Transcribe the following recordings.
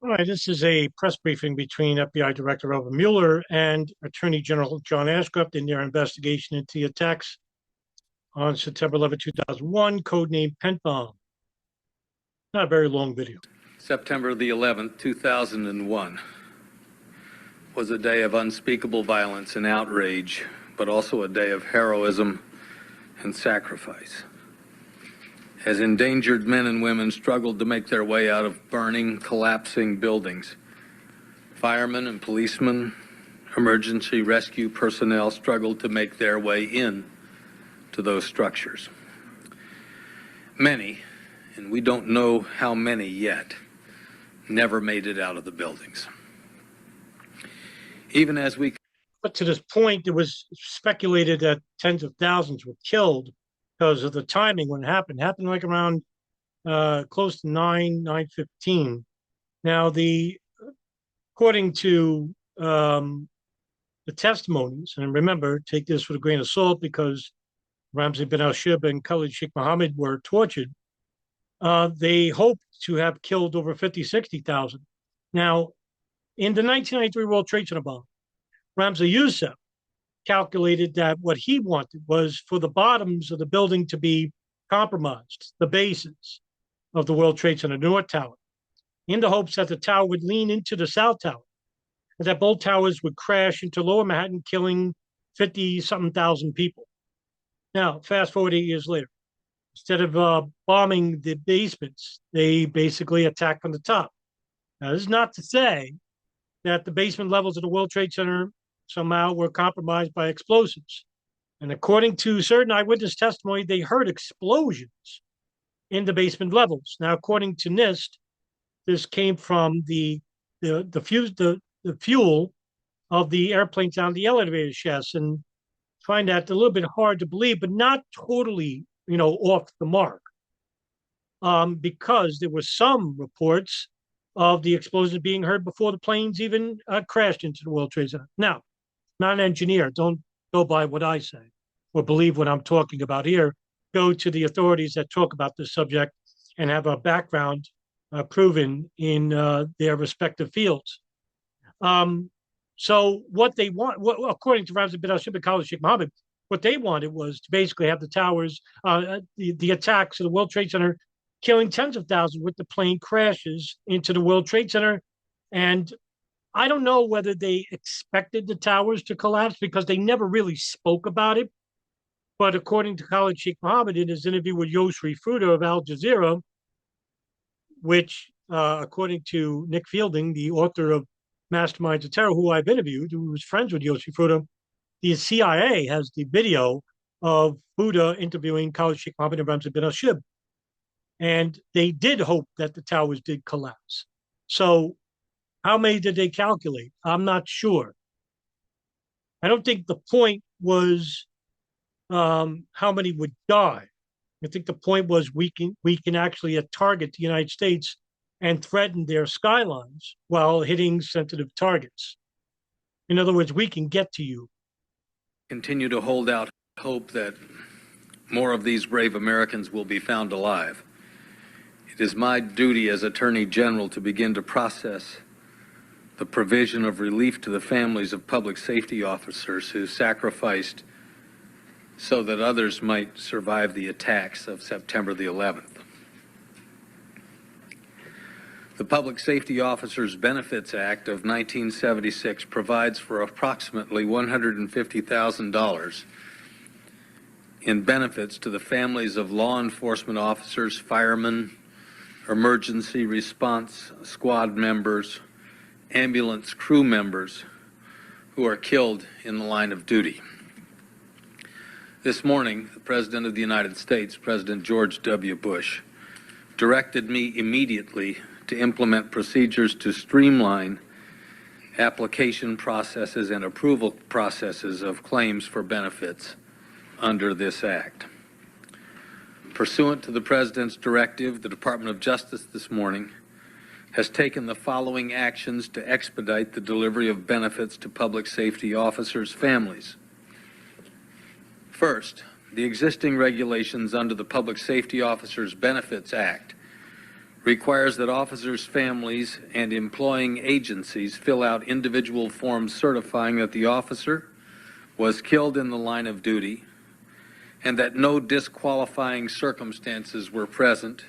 All right, this is a press briefing between FBI Director Robert Mueller and Attorney General John Ashcroft in their investigation into the attacks on September 11, 2001, codenamed Pent Bomb. Not a very long video. September the 11th, 2001 was a day of unspeakable violence and outrage, but also a day of heroism and sacrifice. As endangered men and women struggled to make their way out of burning, collapsing buildings, firemen and policemen, emergency rescue personnel struggled to make their way in to those structures. Many, and we don't know how many yet, never made it out of the buildings. Even as we... But to this point, it was speculated that tens of thousands were killed because of the timing when it happened. It happened like around close to 9:15. Now, according to the testimonies, and remember, take this with a grain of salt because Ramzi bin al-Shib and Khalid Sheikh Mohammed were tortured. They hoped to have killed over 50, 60,000. Now, in the 1993 World Trade Center bomb, Ramzi Youssef calculated that what he wanted was for the bottoms of the building to be compromised, the bases of the World Trade Center, North Tower, in the hopes that the tower would lean into the South Tower, and that both towers would crash into Lower Manhattan, killing 50-something thousand people. Now, fast forward 8 years later. Instead of bombing the basements, they basically attacked from the top. Now, this is not to say that the basement levels of the World Trade Center somehow were compromised by explosives. And according to certain eyewitness testimony, they heard explosions in the basement levels. Now, according to NIST, this came from the fuel of the airplanes down the elevator shafts, and find that a little bit hard to believe, but not totally, off the mark, because there were some reports of the explosions being heard before the planes even crashed into the World Trade Center. Now, not an engineer. Don't go by what I say or believe what I'm talking about here. Go to the authorities that talk about this subject and have a background proven in their respective fields. So what they want, according to Ramzi bin al-Shib and Khalid Sheikh Mohammed, what they wanted was to basically have the towers, the attacks of the World Trade Center, killing tens of thousands with the plane crashes into the World Trade Center. And I don't know whether they expected the towers to collapse because they never really spoke about it. But according to Khalid Sheikh Mohammed in his interview with Yosri Fruta of Al Jazeera, which, according to Nick Fielding, the author of Masterminds of Terror, who I've interviewed, who was friends with Yossi Fruta, the CIA has the video of Fruta interviewing Khalid Sheikh Mohammed and Ramzi bin al-Shib. And they did hope that the towers did collapse. So how many did they calculate? I'm not sure. I don't think the point was how many would die. I think the point was we can actually target the United States and threaten their skylines while hitting sensitive targets. In other words, we can get to you. Continue to hold out hope that more of these brave Americans will be found alive. It is my duty as Attorney General to begin to process the provision of relief to the families of public safety officers who sacrificed so that others might survive the attacks of September the 11th. The Public Safety Officers Benefits Act of 1976 provides for approximately $150,000 in benefits to the families of law enforcement officers, firemen, emergency response squad members, ambulance crew members who are killed in the line of duty. This morning, the President of the United States, President George W. Bush, directed me immediately to implement procedures to streamline application processes and approval processes of claims for benefits under this act. Pursuant to the President's directive, the Department of Justice this morning has taken the following actions to expedite the delivery of benefits to public safety officers' families. First, the existing regulations under the Public Safety Officers Benefits Act requires that officers' families and employing agencies fill out individual forms certifying that the officer was killed in the line of duty and that no disqualifying circumstances were present,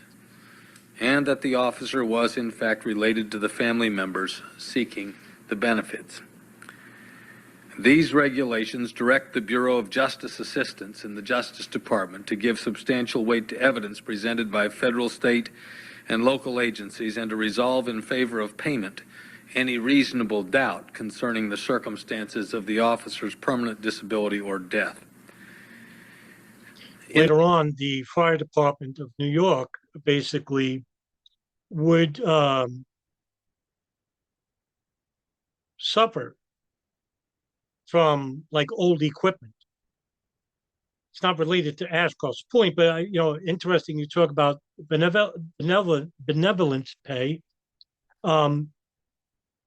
and that the officer was in fact related to the family members seeking the benefits. These regulations direct the Bureau of Justice Assistance in the Justice Department to give substantial weight to evidence presented by federal, state, and local agencies and to resolve in favor of payment any reasonable doubt concerning the circumstances of the officer's permanent disability or death. Later on, the fire department of New York basically would suffer from like old equipment. It's not related to Ashcroft's point, but interesting. You talk about benevolent pay, and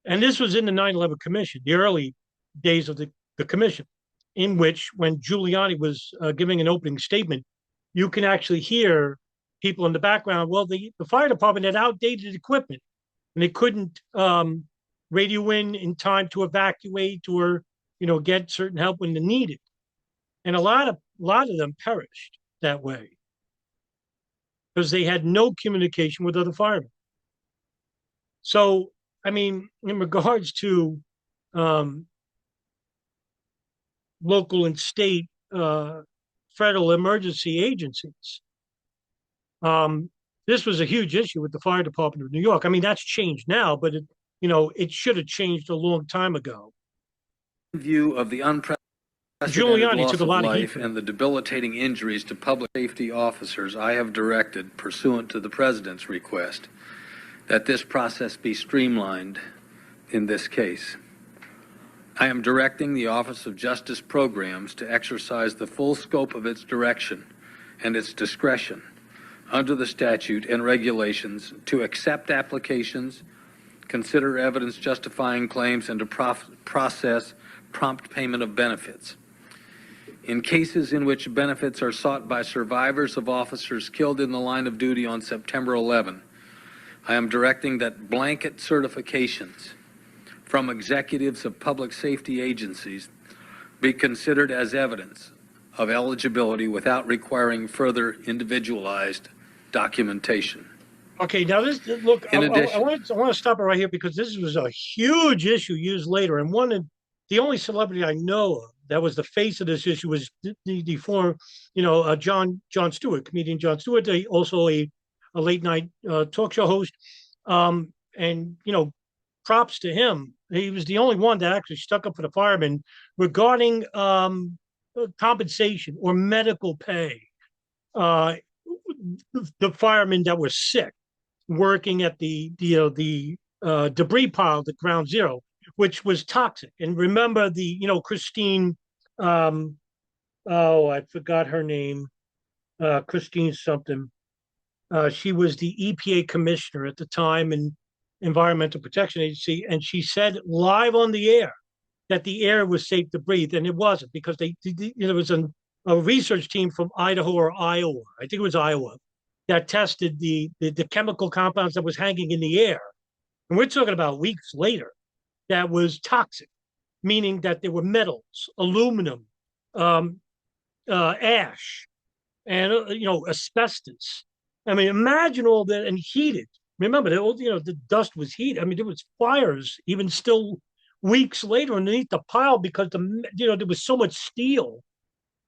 this was in the 9/11 Commission, the early days of the commission, in which when Giuliani was giving an opening statement, you can actually hear people in the background. Well, the fire department had outdated equipment, and they couldn't radio in time to evacuate or get certain help when they needed, and a lot of them perished that way because they had no communication with other firemen. So, I mean, in regards to local and state federal emergency agencies, this was a huge issue with the fire department of New York. I mean, that's changed now, but it should have changed a long time ago. View of the unprecedented Giuliani loss took a of lot of life heat and the debilitating injuries to public safety officers, I have directed, pursuant to the President's request, that this process be streamlined in this case. I am directing the Office of Justice Programs to exercise the full scope of its direction and its discretion under the statute and regulations to accept applications, consider evidence justifying claims, and to process prompt payment of benefits. In cases in which benefits are sought by survivors of officers killed in the line of duty on September 11, I am directing that blanket certifications from executives of public safety agencies be considered as evidence of eligibility without requiring further individualized documentation. Okay, now this look. I want to stop it right here because this was a huge issue used later, and the only celebrity I know of that was the face of this issue was the former, Jon Stewart, comedian Jon Stewart, also a late night talk show host, and props to him. He was the only one that actually stuck up for the firemen regarding compensation or medical pay. The firemen that were sick working at the debris pile at ground zero, which was toxic. And remember Christine, I forgot her name, Christine something. She was the EPA commissioner at the time in Environmental Protection Agency, and she said live on the air that the air was safe to breathe, and it wasn't because there was a research team from Idaho or Iowa, I think it was Iowa, that tested the chemical compounds that was hanging in the air. And we're talking about weeks later that was toxic, meaning that there were metals, aluminum, ash, and asbestos. I mean, imagine all that, and heated. Remember, the dust was heated. I mean, there was fires even still weeks later underneath the pile because there was so much steel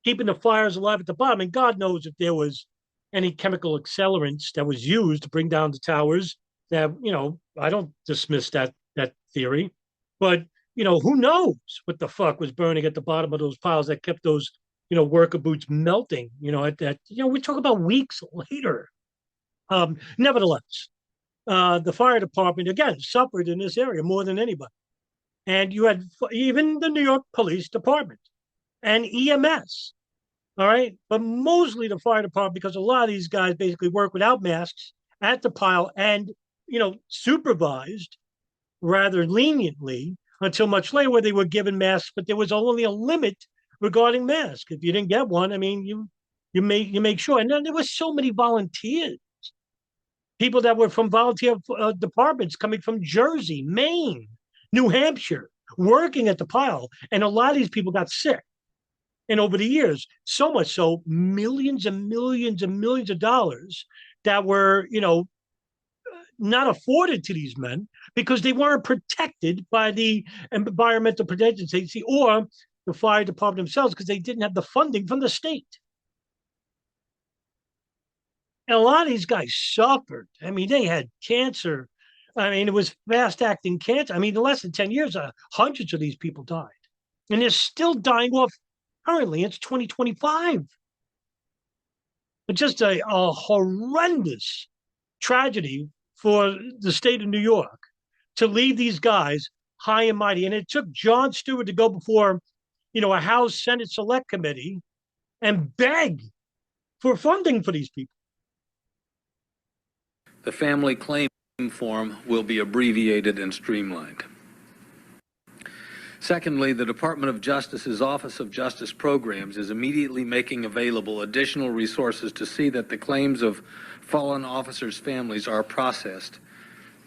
keeping the fires alive at the bottom. And God knows if there was any chemical accelerants that was used to bring down the towers. That I don't dismiss that theory, but who knows what the fuck was burning at the bottom of those piles that kept those worker boots melting. At that we talk about weeks later. Nevertheless, the fire department again suffered in this area more than anybody, and you had even the New York Police Department and EMS. All right, but mostly the fire department because a lot of these guys basically work without masks at the pile and supervised rather leniently until much later where they were given masks, but there was only a limit regarding masks. If you didn't get one, I mean, you make sure. And then there were so many volunteers People that were from volunteer departments coming from Jersey, Maine, New Hampshire, working at the pile. And a lot of these people got sick. And over the years, so much so, millions and millions and millions of dollars that were, not afforded to these men because they weren't protected by the Environmental Protection Agency or the fire department themselves because they didn't have the funding from the state. And a lot of these guys suffered. I mean, they had cancer. I mean, it was fast acting cancer. I mean, in less than 10 years, hundreds of these people died. And they're still dying off currently. It's 2025. It's just a horrendous tragedy for the state of New York to leave these guys high and mighty. And it took Jon Stewart to go before, a House Senate Select Committee and beg for funding for these people. The family claim form will be abbreviated and streamlined. Secondly, the Department of Justice's Office of Justice Programs is immediately making available additional resources to see that the claims of fallen officers' families are processed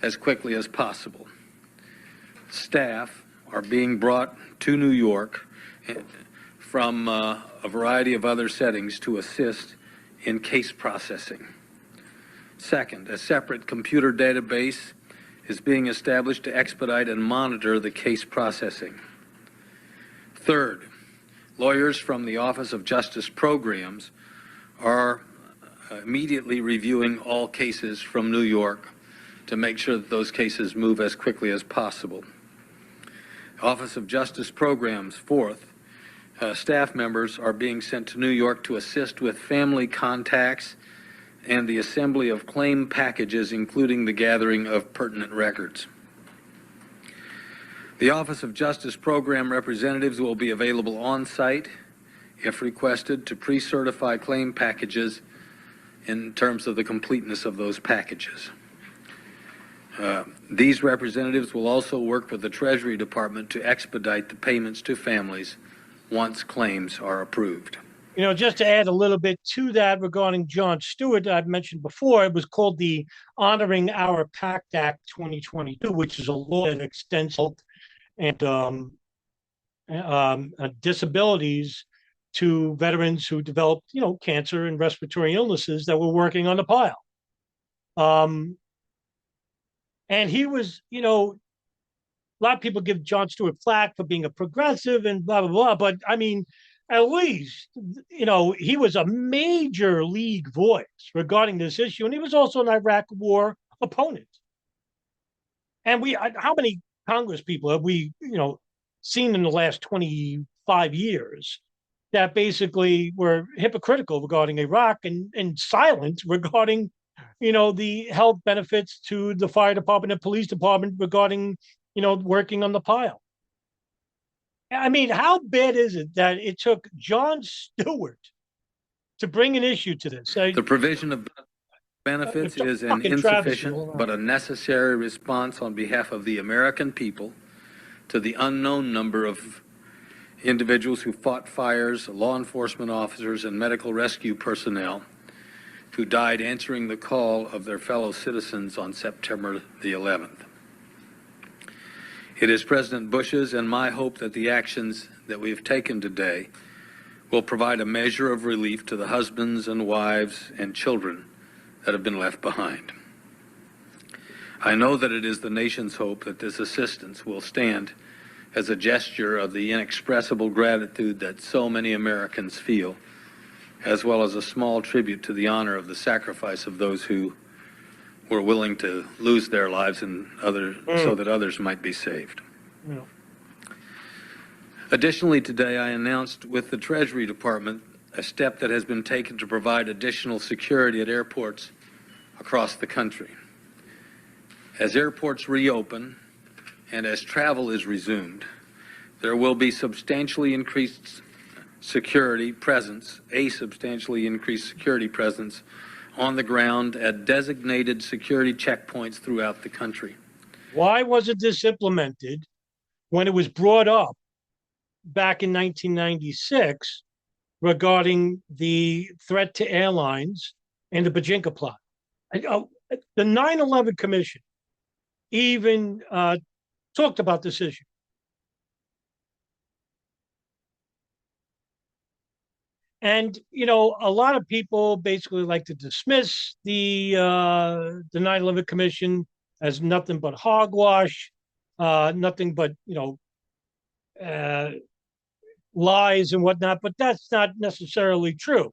as quickly as possible. Staff are being brought to New York from a variety of other settings to assist in case processing. Second, a separate computer database is being established to expedite and monitor the case processing. Third, lawyers from the Office of Justice Programs are immediately reviewing all cases from New York to make sure that those cases move as quickly as possible. Office of Justice Programs, fourth, staff members are being sent to New York to assist with family contacts and the assembly of claim packages, including the gathering of pertinent records. The Office of Justice Program representatives will be available on site, if requested, to pre-certify claim packages in terms of the completeness of those packages. These representatives will also work with the Treasury Department to expedite the payments to families once claims are approved. Just to add a little bit to that regarding Jon Stewart, I've mentioned before, it was called the Honoring Our Pact Act 2022, which is a law that extends health and disabilities to veterans who developed, cancer and respiratory illnesses that were working on the pile. And he was, a lot of people give Jon Stewart flack for being a progressive and blah, blah, blah. But I mean, at least, he was a major league voice regarding this issue. And he was also an Iraq war opponent. And how many Congress people have we, seen in the last 25 years that basically were hypocritical regarding Iraq and silent regarding, the health benefits to the fire department and police department regarding, working on the pile. I mean, how bad is it that it took Jon Stewart to bring an issue to this? The provision of benefits is an insufficient but a necessary response on behalf of the American people to the unknown number of individuals who fought fires, law enforcement officers, and medical rescue personnel who died answering the call of their fellow citizens on September the 11th. It is President Bush's and my hope that the actions that we have taken today will provide a measure of relief to the husbands and wives and children that have been left behind. I know that it is the nation's hope that this assistance will stand as a gesture of the inexpressible gratitude that so many Americans feel, as well as a small tribute to the honor of the sacrifice of those who were willing to lose their lives so that others might be saved. Yeah. Additionally, today I announced with the Treasury Department a step that has been taken to provide additional security at airports across the country. As airports reopen and as travel is resumed, there will be substantially increased security presence on the ground at designated security checkpoints throughout the country. Why wasn't this implemented when it was brought up back in 1996 regarding the threat to airlines and the Bajinka plot? The 9/11 Commission even talked about this issue. And a lot of people basically like to dismiss the 9/11 Commission as nothing but hogwash, nothing but uh, lies and whatnot. But that's not necessarily true.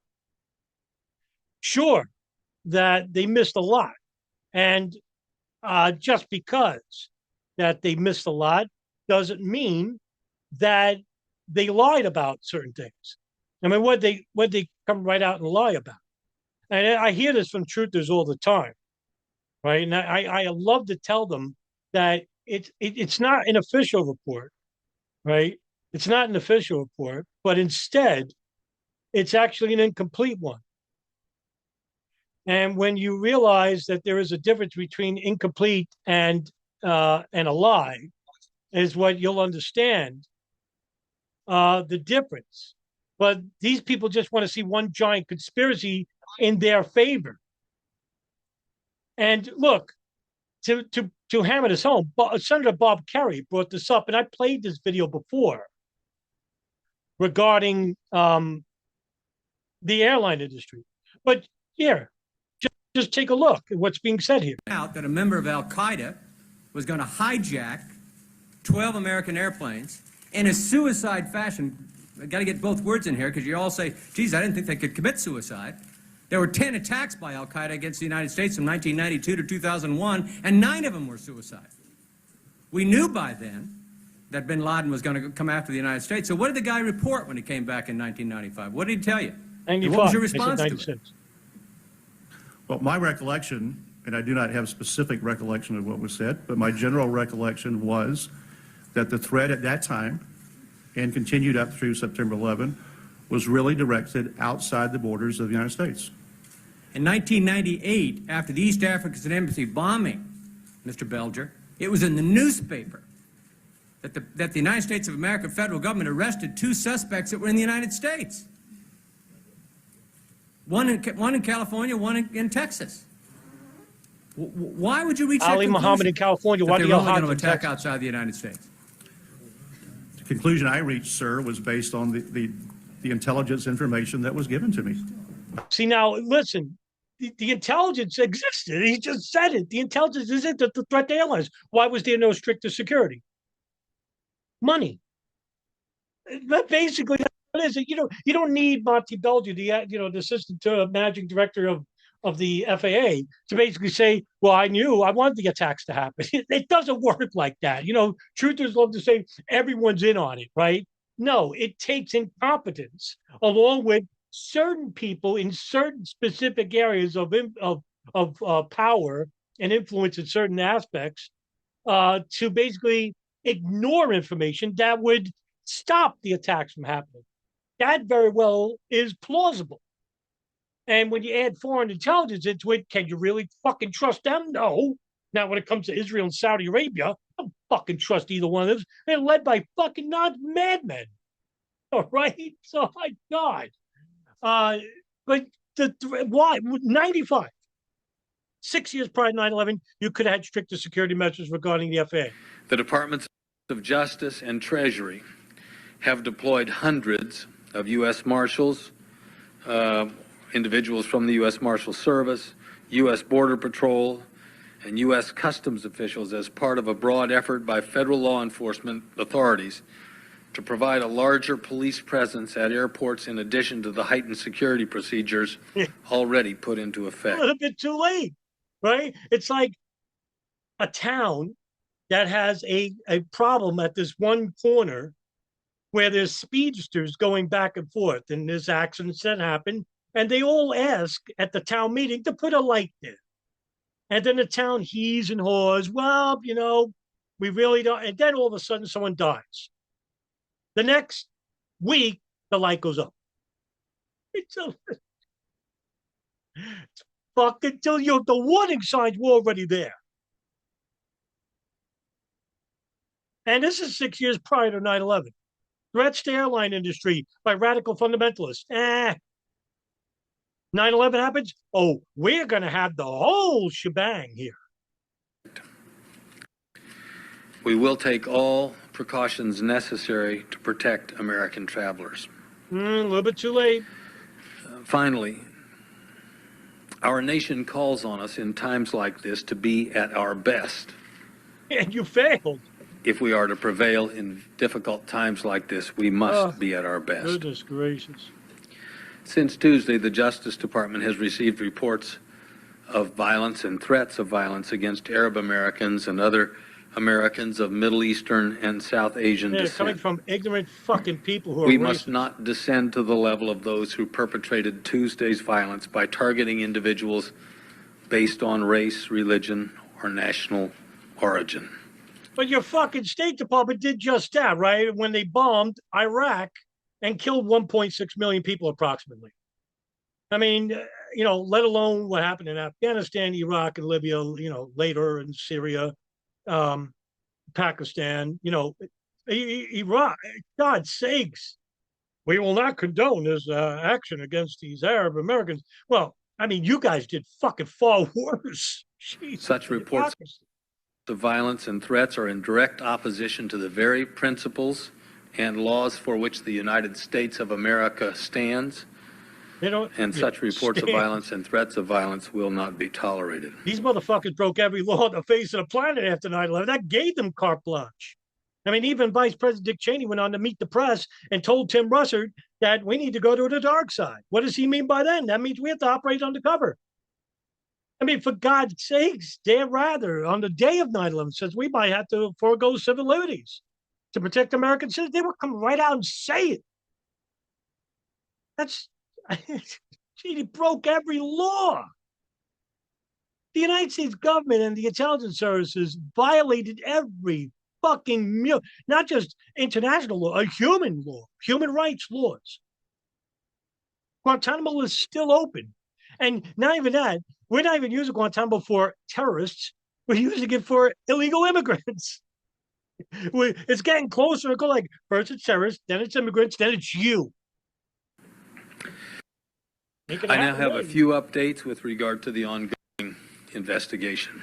Sure, that they missed a lot, and just because that they missed a lot doesn't mean that they lied about certain things. I mean, what they come right out and lie about? And I hear this from truthers all the time, right? And I love to tell them that it's not an official report, right? It's not an official report, but instead, it's actually an incomplete one. And when you realize that there is a difference between incomplete and a lie, is what you'll understand the difference. But these people just want to see one giant conspiracy in their favor. And look, to hammer this home, Senator Bob Kerrey brought this up, and I played this video before regarding the airline industry. But here, just take a look at what's being said here. Out that a member of Al Qaeda was going to hijack 12 American airplanes in a suicide fashion. I got to get both words in here because you all say, geez, I didn't think they could commit suicide. There were 10 attacks by Al Qaeda against the United States from 1992 to 2001, and 9 of them were suicide. We knew by then that bin Laden was going to come after the United States. So what did the guy report when he came back in 1995? What did he tell you? 95. What was your response to it? Well, my recollection, and I do not have specific recollection of what was said, but my general recollection was that the threat at that time and continued up through September 11 was really directed outside the borders of the United States. In 1998, after the East African Embassy bombing, Mr. Belger, it was in the newspaper that the United States of America federal government arrested 2 suspects that were in the United States. One in California, one in Texas. Why would you reach that Ali Muhammad in California. Why that do they're you only going to attack outside the United States? The conclusion I reached, sir, was based on the intelligence information that was given to me. See, now, listen, the intelligence existed. He just said it. The intelligence existed to threat the airlines. Why was there no stricter security? Money. But basically, what is it? You don't need Monty Belger, the assistant to managing director of the FAA, to basically say, well, I wanted the attacks to happen. It doesn't work like that. Truthers love to say everyone's in on it, right? No, it takes incompetence along with certain people in certain specific areas of power and influence in certain aspects to basically ignore information that would stop the attacks from happening. That very well is plausible. And when you add foreign intelligence into it, can you really fucking trust them? No. Now, when it comes to Israel and Saudi Arabia, I don't fucking trust either one of them. They're led by fucking madmen. All right? So, my God. But why? 95. 6 years prior to 9/11, you could have had stricter security measures regarding the FAA. The Departments of Justice and Treasury have deployed hundreds of U.S. Marshals, individuals from the U.S. Marshal Service, U.S. Border Patrol, and U.S. Customs officials as part of a broad effort by federal law enforcement authorities to provide a larger police presence at airports in addition to the heightened security procedures already put into effect. A little bit too late, right? It's like a town that has a problem at this one corner where there's speedsters going back and forth, and there's accidents that happen, and they all ask at the town meeting to put a light there. And then the town hees and haws, well, we really don't. And then all of a sudden someone dies. The next week, the light goes up. It's fucking till the warning signs were already there. And this is 6 years prior to 9/11. Threats to airline industry by radical fundamentalists. 9/11 happens. Oh, we're going to have the whole shebang here. We will take all precautions necessary to protect American travelers. A little bit too late. Finally, our nation calls on us in times like this to be at our best. And you failed. If we are to prevail in difficult times like this, we must be at our best. Goodness gracious. Since Tuesday, the Justice Department has received reports of violence and threats of violence against Arab Americans and other Americans of Middle Eastern and South Asian Coming descent. from ignorant fucking people who are We racist. must not descend to the level of those who perpetrated Tuesday's violence by targeting individuals based on race, religion, or national origin. But your fucking State Department did just that, right? When they bombed Iraq and killed 1.6 million people approximately. I mean, let alone what happened in Afghanistan, Iraq, and Libya, later in Syria, Pakistan, Iraq. God's sakes, we will not condone this action against these Arab Americans. Well, I mean, you guys did fucking far worse. Jesus, Such reports of violence and threats are in direct opposition to the very principles and laws for which the United States of America stands. And such reports of violence and threats of violence will not be tolerated. These motherfuckers broke every law on the face of the planet after 9/11. That gave them carte blanche. I mean, even Vice President Dick Cheney went on to meet the press and told Tim Russert that we need to go to the dark side. What does he mean by that? That means we have to operate undercover. I mean, for God's sakes, they'd rather, on the day of 9/11, says we might have to forego civil liberties to protect American citizens. They would come right out and say it. He broke every law. The United States government and the intelligence services violated every fucking not just international law, human rights laws. Guantanamo is still open. And not even that, we're not even using Guantanamo for terrorists. We're using it for illegal immigrants. It's getting closer. It go like, first it's terrorists, then it's immigrants, then it's you. I now have a few updates with regard to the ongoing investigation.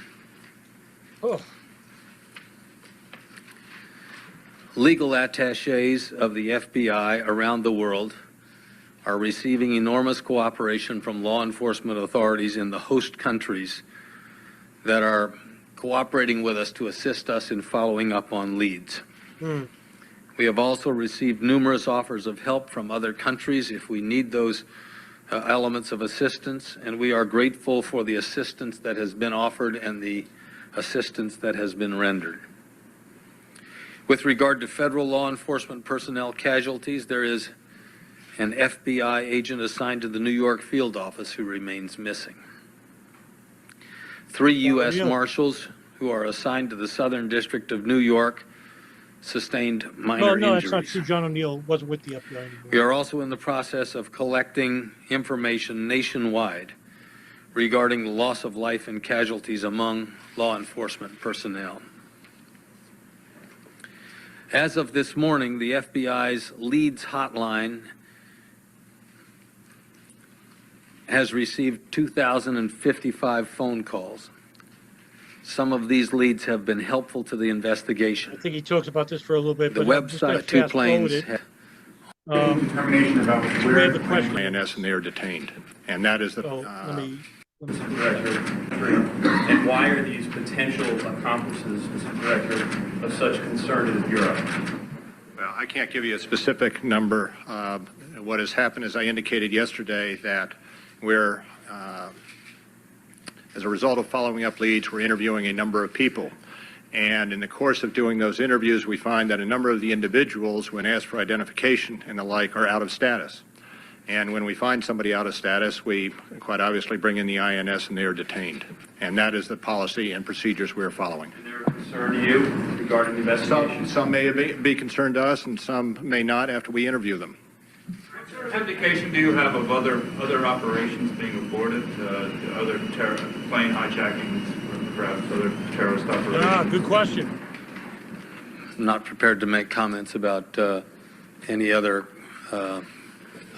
Legal attaches of the FBI around the world are receiving enormous cooperation from law enforcement authorities in the host countries that are cooperating with us to assist us in following up on leads. We have also received numerous offers of help from other countries if we need those elements of assistance, and we are grateful for the assistance that has been offered and the assistance that has been rendered. With regard to federal law enforcement personnel casualties, there is an FBI agent assigned to the New York field office who remains missing. 3 U.S. Marshals who are assigned to the Southern District of New York sustained minor no, injuries. that's not true. John O'Neill wasn't with the FBI anymore. We are also in the process of collecting information nationwide regarding the loss of life and casualties among law enforcement personnel. As of this morning, the FBI's Leads hotline has received 2,055 phone calls. Some of these leads have been helpful to the investigation. I think he talks about this for a little bit. The but I'm just gonna website, Two fast Planes, forward it. Determination about We where have the question. INS and they are detained. And that is the, So let me and why are these potential accomplices, Mr. Director, of such concern to the Bureau? well, I can't give you a specific number. What has happened, as I indicated yesterday, that we're, as a result of following up leads, we're interviewing a number of people. And in the course of doing those interviews, we find that a number of the individuals, when asked for identification and the like, are out of status. And when we find somebody out of status, we quite obviously bring in the INS and they are detained. And that is the policy and procedures we're following. And they're a concern to you regarding the investigation? Some may be concerned to us and some may not after we interview them. What sort of indication do you have of other operations being aborted, other plane hijackings, or perhaps other terrorist operations? good question. not prepared to make comments about any other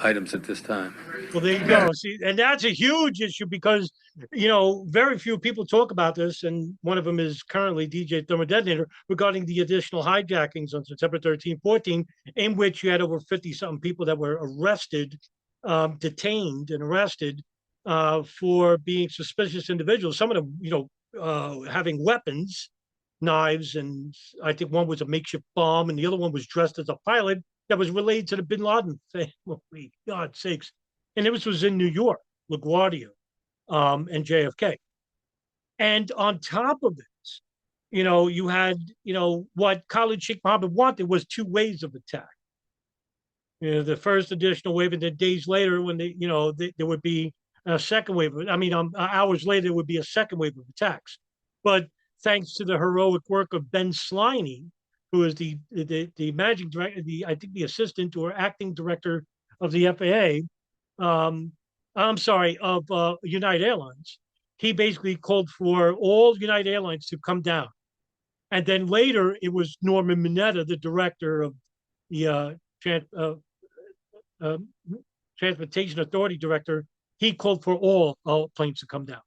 items at this time. Well, there you go. See, and that's a huge issue because, very few people talk about this. And one of them is currently DJ Thermodetonator regarding the additional hijackings on September 13, 14, in which you had over 50 something people that were arrested, detained and arrested for being suspicious individuals. Some of them, having weapons, knives, and I think one was a makeshift bomb, and the other one was dressed as a pilot that was related to the Bin Laden family. God's sakes. And this was in New York, LaGuardia, and JFK. And on top of this, you had, what Khalid Sheikh Mohammed wanted was two waves of attack. The first additional wave, and then days later, when there would be a second wave. Hours later, there would be a second wave of attacks. But thanks to the heroic work of Ben Sliney, who is the managing director, the assistant or acting director of the FAA, of United Airlines. He basically called for all United Airlines to come down. And then later, it was Norman Mineta, the director of the Transportation Authority director. He called for all planes to come down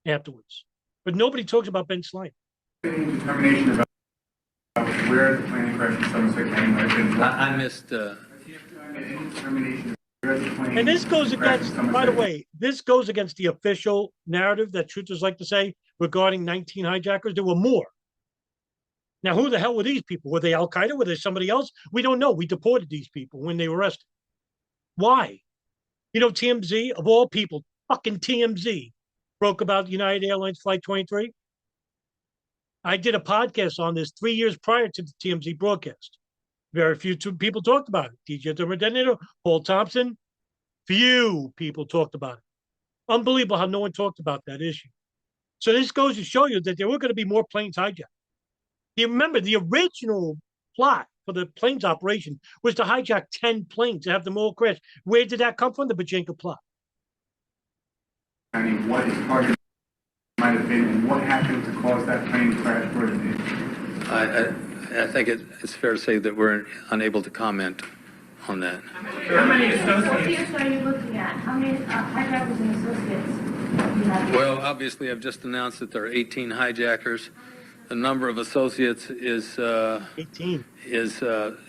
afterwards. But nobody talks about Ben Sliney. Any determination about where the plane crashed in Somerset County might have been? I missed. Any determination where the plane And this goes against, by the way, this goes against the official narrative that truthers like to say regarding 19 hijackers. There were more. Now, who the hell were these people? Were they Al Qaeda? Were they somebody else? We don't know. We deported these people when they were arrested. Why? TMZ, of all people, fucking TMZ, broke about United Airlines Flight 23. I did a podcast on this 3 years prior to the TMZ broadcast. Very few people talked about it. DJ Thermodetonator, Paul Thompson, few people talked about it. Unbelievable how no one talked about that issue. So this goes to show you that there were going to be more planes hijacked. You remember the original plot for the planes operation was to hijack 10 planes to have them all crash. Where did that come from? The Bajinka plot. I mean, what his target might have been and what happened to cause that plane to crash where it did. I think it's fair to say that we're unable to comment on that. How many associates? What are you looking at? How many hijackers and associates do you have? Well, obviously, I've just announced that there are 18 hijackers. The number of associates is 18. Is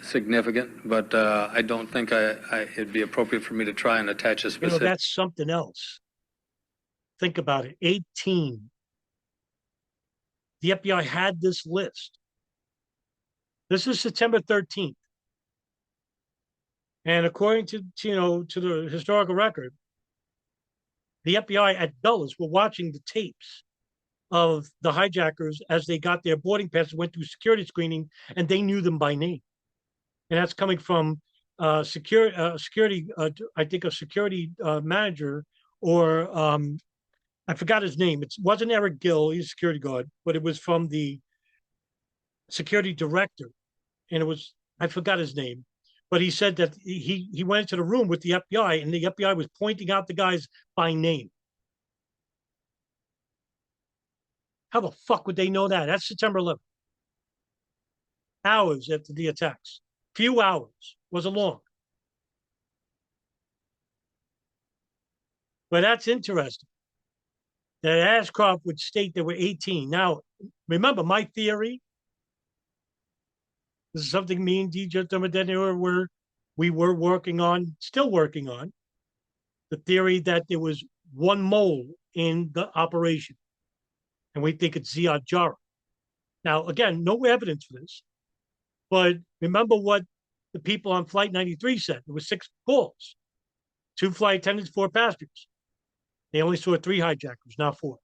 significant, but I don't think it'd be appropriate for me to try and attach a specific. That's something else. Think about it. 18. The FBI had this list. This is September 13th. And according to the historical record, the FBI at Dulles were watching the tapes of the hijackers as they got their boarding passes, went through security screening, and they knew them by name. And that's coming from security, I think a security manager, or I forgot his name. It wasn't Eric Gill, he's a security guard, but it was from the security director. And it was, I forgot his name, but he said that he went into the room with the FBI and the FBI was pointing out the guys by name. How the fuck would they know that? That's September 11th. Hours after the attacks. Few hours. Wasn't long. But that's interesting. That Ashcroft would state there were 18. Now, remember my theory. This is something me and DJ Thermodetonator we were working on, still working on. The theory that there was one mole in the operation. And we think it's Ziad Jarrah. Now, again, no evidence for this. But remember what the people on Flight 93 said. There were 6 calls. 2 flight attendants, 4 passengers. They only saw 3 hijackers, not 4.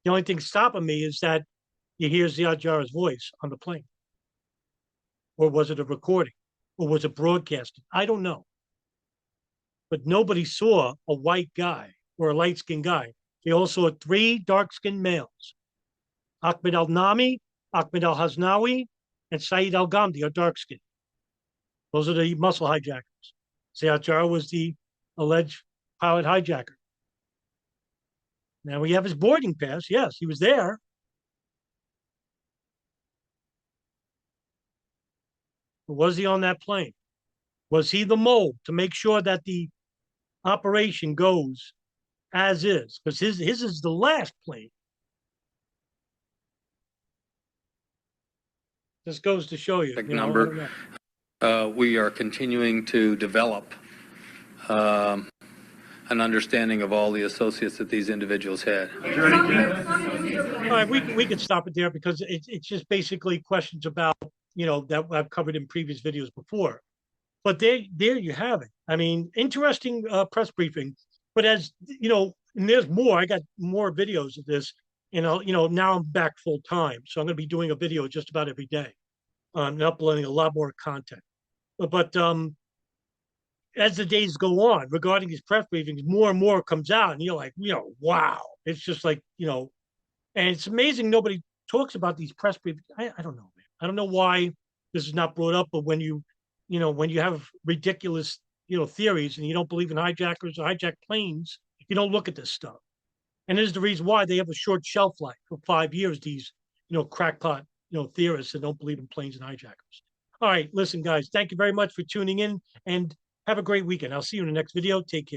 The only thing stopping me is that you hear Ziad Jarrah's voice on the plane. Or was it a recording? Or was it broadcasted? I don't know. But nobody saw a white guy or a light-skinned guy. They all saw 3 dark-skinned males. Ahmed Al-Nami, Ahmed Al-Haznawi, and Saeed Al-Ghamdi are dark-skinned. Those are the muscle hijackers. Ziad Jarrah was the alleged pilot hijacker. Now we have his boarding pass. Yes, he was there. But was he on that plane? Was he the mole to make sure that the operation goes as is? Because his is the last plane. This goes to show you. Big You know, I number. don't know. We are continuing to develop an understanding of all the associates that these individuals had. All right, we could stop it there because it's just basically questions about, you know, that I've covered in previous videos before. But there you have it. I mean, interesting press briefing. But as you know, and there's more. I got more videos of this. You know, now I'm back full time, so I'm going to be doing a video just about every day, and uploading a lot more content. But as the days go on, regarding these press briefings, more and more comes out, and you're like, you know, wow. It's just like, you know, and it's amazing nobody talks about these press briefings. I don't know, man. I don't know why this is not brought up, but when you know, when you have ridiculous, you know, theories and you don't believe in hijackers or hijacked planes, you don't look at this stuff. And this is the reason why they have a short shelf life for 5 years, these, you know, crackpot, you know, theorists that don't believe in planes and hijackers. All right, listen, guys, thank you very much for tuning in and have a great weekend. I'll see you in the next video. Take care.